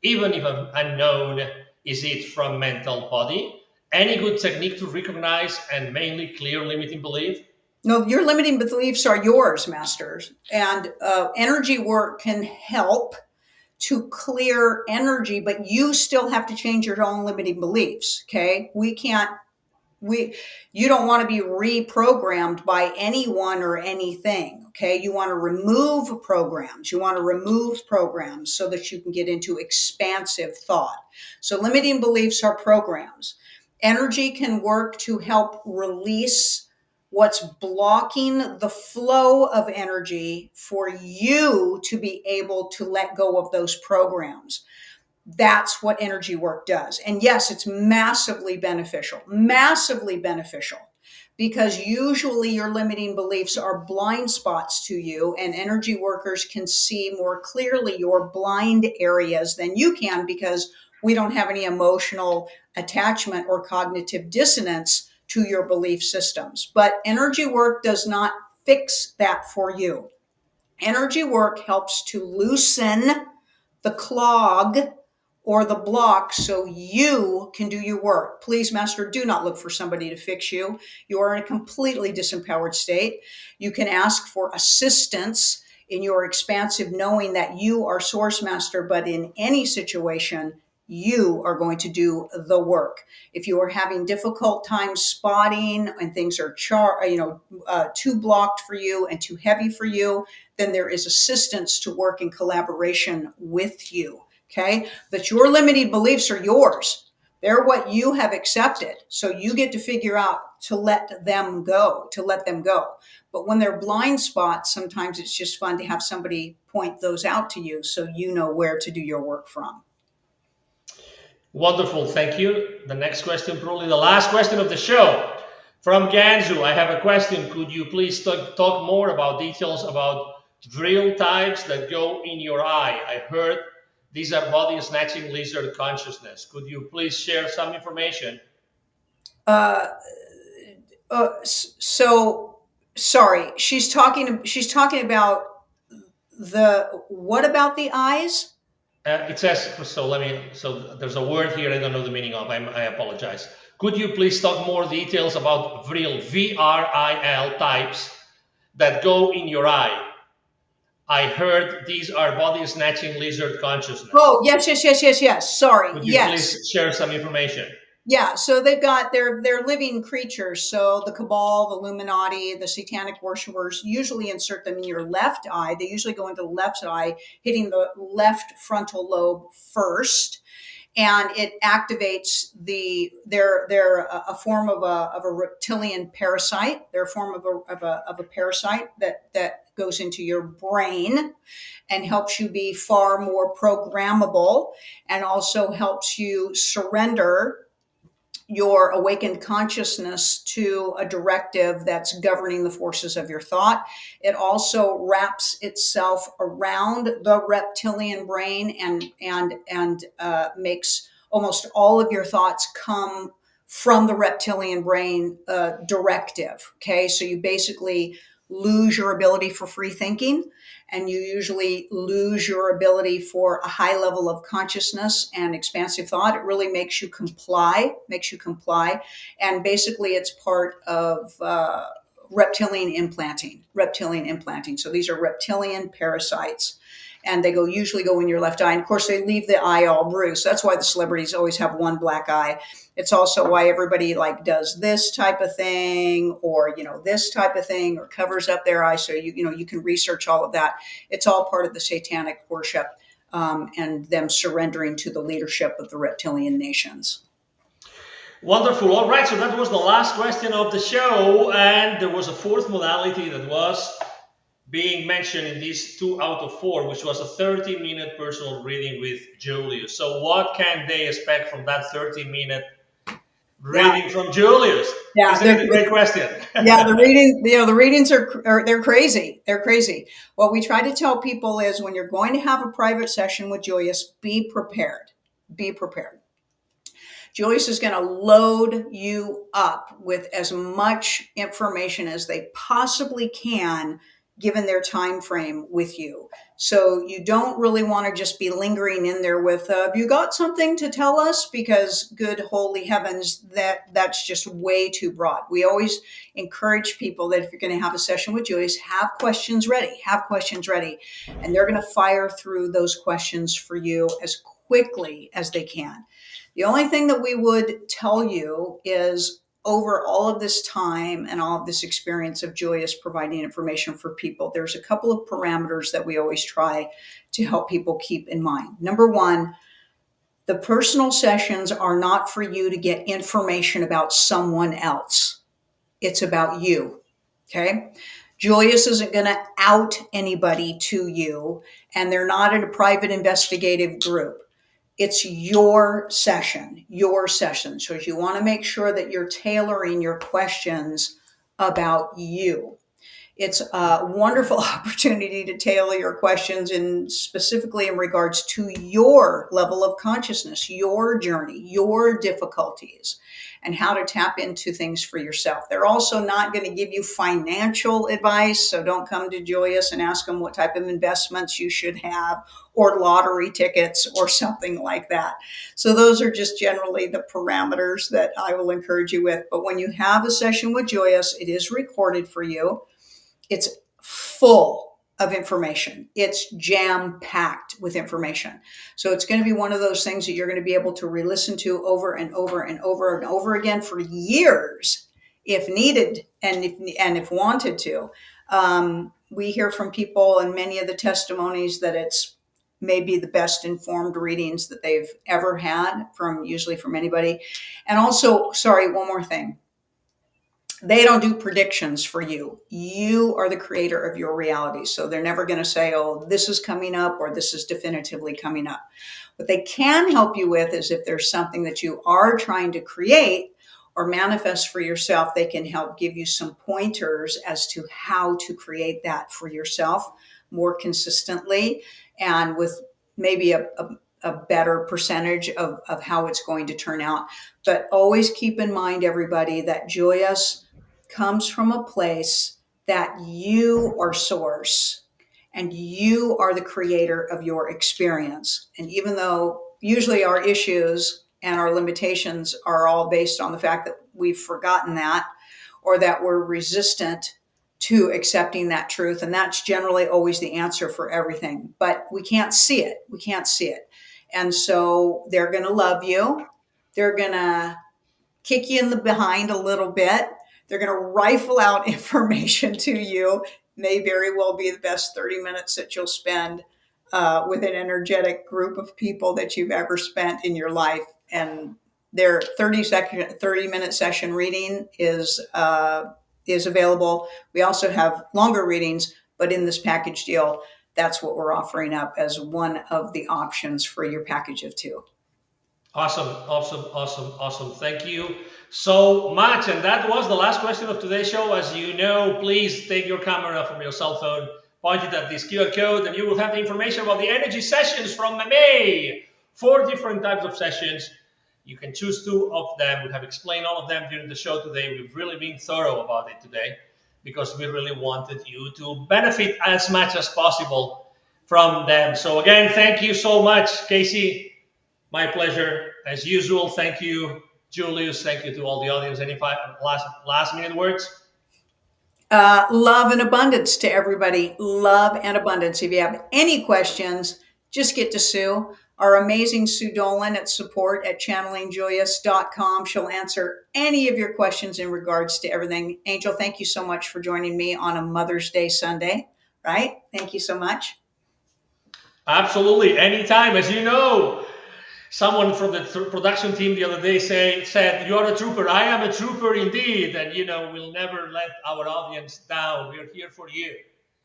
even if unknown is it from mental body? Any good technique to recognize and mainly clear limiting belief? No, your limiting beliefs are yours, Masters. And energy work can help to clear energy, but you still have to change your own limiting beliefs, okay? We can't You don't want to be reprogrammed by anyone or anything. Okay. You want to remove programs. You want to remove programs so that you can get into expansive thought. So limiting beliefs are programs. Energy can work to help release what's blocking the flow of energy for you to be able to let go of those programs. That's what energy work does. And yes, it's massively beneficial, because usually your limiting beliefs are blind spots to you, and energy workers can see more clearly your blind areas than you can, because we don't have any emotional attachment or cognitive dissonance to your belief systems. But energy work does not fix that for you. Energy work helps to loosen the clog or the block so you can do your work. Please, Master, do not look for somebody to fix you. You are in a completely disempowered state. You can ask for assistance in your expansive knowing that you are Source Master, but in any situation, you are going to do the work. If you are having difficult time spotting and things are too blocked for you and too heavy for you, then there is assistance to work in collaboration with you. Okay. But your limiting beliefs are yours. They're what you have accepted. So you get to figure out to let them go. But when they're blind spots, sometimes it's just fun to have somebody point those out to you so you know where to do your work from. Wonderful. Thank you. The next question, probably the last question of the show. From Ganzu, I have a question. Could you please talk more about details about drill types that go in your eye? I heard these are body snatching lizard consciousness. Could you please share some information? So sorry, she's talking about what about the eyes? It says, so there's a word here I don't know the meaning of. I apologize. Could you please talk more details about vril, V-R-I-L types that go in your eye? I heard these are body snatching lizard consciousness. Oh, yes. Sorry. Could you please share some information? Yeah, so they're living creatures. So the Cabal, the Illuminati, the satanic worshipers usually insert them in your left eye. They usually go into the left eye, hitting the left frontal lobe first, and it activates they're a form of a reptilian parasite. They're a form of a parasite that goes into your brain and helps you be far more programmable, and also helps you surrender your awakened consciousness to a directive that's governing the forces of your thought. It also wraps itself around the reptilian brain and makes almost all of your thoughts come from the reptilian brain directive. Okay, so you basically lose your ability for free thinking, and you usually lose your ability for a high level of consciousness and expansive thought. It really makes you comply. And basically it's part of reptilian implanting. So these are reptilian parasites, and they usually go in your left eye. And of course they leave the eye all bruised. So that's why the celebrities always have one black eye. It's also why everybody does this type of thing, or this type of thing, or covers up their eye. So you can research all of that. It's all part of the satanic worship and them surrendering to the leadership of the reptilian nations. Wonderful. All right. So that was the last question of the show, and there was a fourth modality that was being mentioned in these 2 out of 4, which was a 30-minute personal reading with Julius. So what can they expect from that 30-minute reading from Julius? Yeah, isn't it a great question? Yeah, the readings are they're crazy. They're crazy. What we try to tell people is, when you're going to have a private session with Julius, be prepared. Be prepared. Julius is going to load you up with as much information as they possibly can, given their time frame with you. So you don't really want to just be lingering in there with, have you got something to tell us? Because good holy heavens, that's just way too broad. We always encourage people that if you're going to have a session with Julius, have questions ready. And they're going to fire through those questions for you as quickly as they can. The only thing that we would tell you is, over all of this time and all of this experience of Julius providing information for people, there's a couple of parameters that we always try to help people keep in mind. Number one, the personal sessions are not for you to get information about someone else. It's about you, okay? Julius isn't going to out anybody to you, and they're not in a private investigative group. It's your session, your session. So you want to make sure that you're tailoring your questions about you. It's a wonderful opportunity to tailor your questions and specifically in regards to your level of consciousness, your journey, your difficulties, and how to tap into things for yourself. They're also not going to give you financial advice, so don't come to Julius and ask him what type of investments you should have or lottery tickets or something like that. So those are just generally the parameters that I will encourage you with. But when you have a session with Julius, it is recorded for you. It's full of information. It's jam-packed with information. So it's going to be one of those things that you're going to be able to re-listen to over and over and over and over again for years, if needed and if wanted to. We hear from people and many of the testimonies that it's maybe the best informed readings that they've ever had usually from anybody. And also, sorry, one more thing. They don't do predictions for you. You are the creator of your reality. So they're never going to say, oh, this is coming up or this is definitively coming up. What they can help you with is if there's something that you are trying to create or manifest for yourself, they can help give you some pointers as to how to create that for yourself more consistently and with maybe a better percentage of how it's going to turn out. But always keep in mind, everybody, that Julius comes from a place that you are source and you are the creator of your experience. And even though usually our issues and our limitations are all based on the fact that we've forgotten that or that we're resistant to accepting that truth, and that's generally always the answer for everything, but we can't see it. We can't see it. And so they're going to love you. They're going to kick you in the behind a little bit. They're going to rifle out information to you. May very well be the best 30 minutes that you'll spend with an energetic group of people that you've ever spent in your life. And their 30-minute session reading is available. We also have longer readings, but in this package deal, that's what we're offering up as one of the options for your package of 2. Awesome. Thank you so much. And that was the last question of today's show. As you know, please take your camera from your cell phone, point it at this QR code, and you will have the information about the energy sessions from May. 4 different types of sessions. You can choose 2 of them. We have explained all of them during the show today. We've really been thorough about it today because we really wanted you to benefit as much as possible from them. So again, thank you so much, Kasey. My pleasure, as usual. Thank you, Julius. Thank you to all the audience. Any last minute words? Love and abundance to everybody. Love and abundance. If you have any questions, just get to Sue, our amazing Sue Dolan at support@channelingjulius.com. She'll answer any of your questions in regards to everything. Angel, thank you so much for joining me on a Mother's Day Sunday, right? Thank you so much. Absolutely. Anytime. As you know, someone from the production team the other day said, "You are a trooper." I am a trooper indeed. And, we'll never let our audience down. We're here for you.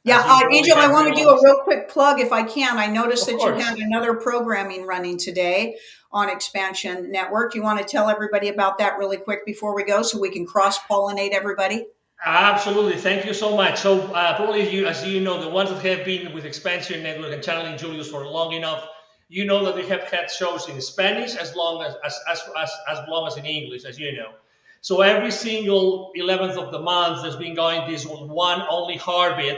Yeah, Angel, I want to do a real quick plug if I can. I noticed that you had another programming running today on Expansion Network. Do you want to tell everybody about that really quick before we go so we can cross-pollinate everybody? Absolutely. Thank you so much. So probably, as you know, the ones that have been with Expansion Network and Channeling Julius for long enough, you know that we have had shows in Spanish as long as in English, as you know. So every single 11th of the month, there's been going this one heartbeat,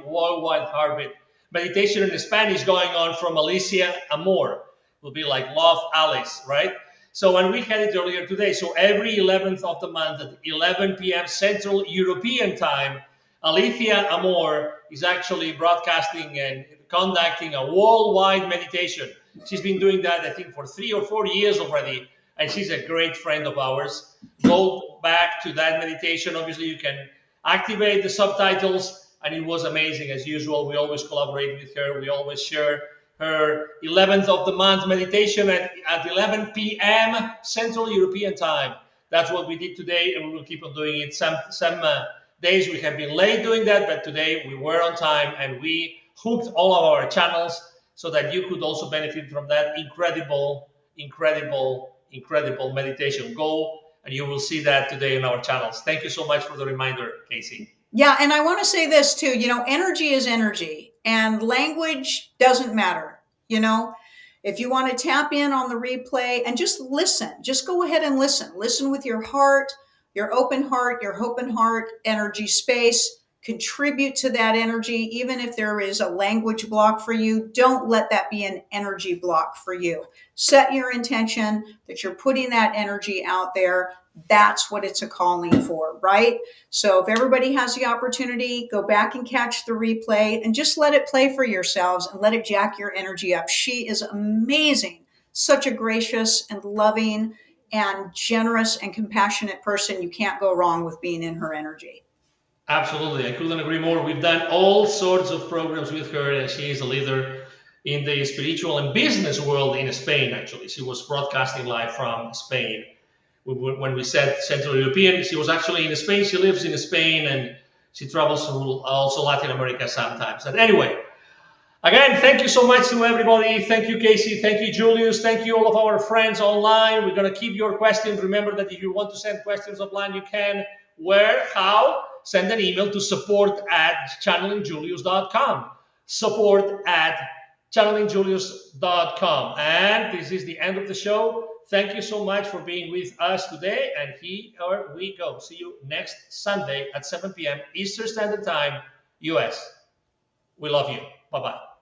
worldwide heartbeat meditation in Spanish going on from Alicia Amor. Will be like Love Alice, right? So, and we had it earlier today. So every 11th of the month at 11 p.m. Central European Time, Alicia Amor is actually broadcasting and conducting a worldwide meditation. She's been doing that, I think, for 3 or 4 years already and she's a great friend of ours. Go back to that meditation. Obviously, you can activate the subtitles, and it was amazing as usual. We always collaborate with her. We always share her 11th of the month meditation at 11 p.m. Central European time. That's what we did today, and we will keep on doing it. Some days we have been late doing that, but today we were on time, and we hooked all of our channels so that you could also benefit from that incredible meditation. Go and you will see that today in our channels. Thank you so much for the reminder, Kasey. Yeah, and I want to say this too, energy is energy, and language doesn't matter. If you want to tap in on the replay and just listen, just go ahead and listen with your heart, your open heart, your open heart energy space. Contribute to that energy. Even if there is a language block for you, don't let that be an energy block for you. Set your intention that you're putting that energy out there. That's what it's a calling for, right? So if everybody has the opportunity, go back and catch the replay and just let it play for yourselves and let it jack your energy up. She is amazing. Such a gracious and loving and generous and compassionate person. You can't go wrong with being in her energy. Absolutely. I couldn't agree more. We've done all sorts of programs with her, and she is a leader in the spiritual and business world in Spain, actually. She was broadcasting live from Spain. When we said Central European, she was actually in Spain. She lives in Spain, and she travels to also Latin America sometimes. And anyway, again, thank you so much to everybody. Thank you, Kasey. Thank you, Julius. Thank you, all of our friends online. We're going to keep your questions. Remember that if you want to send questions offline, you can. Where? How? Send an email to support@channelingjulius.com. Support@channelingjulius.com. And this is the end of the show. Thank you so much for being with us today. And here we go. See you next Sunday at 7 p.m. Eastern Standard Time, US. We love you. Bye-bye.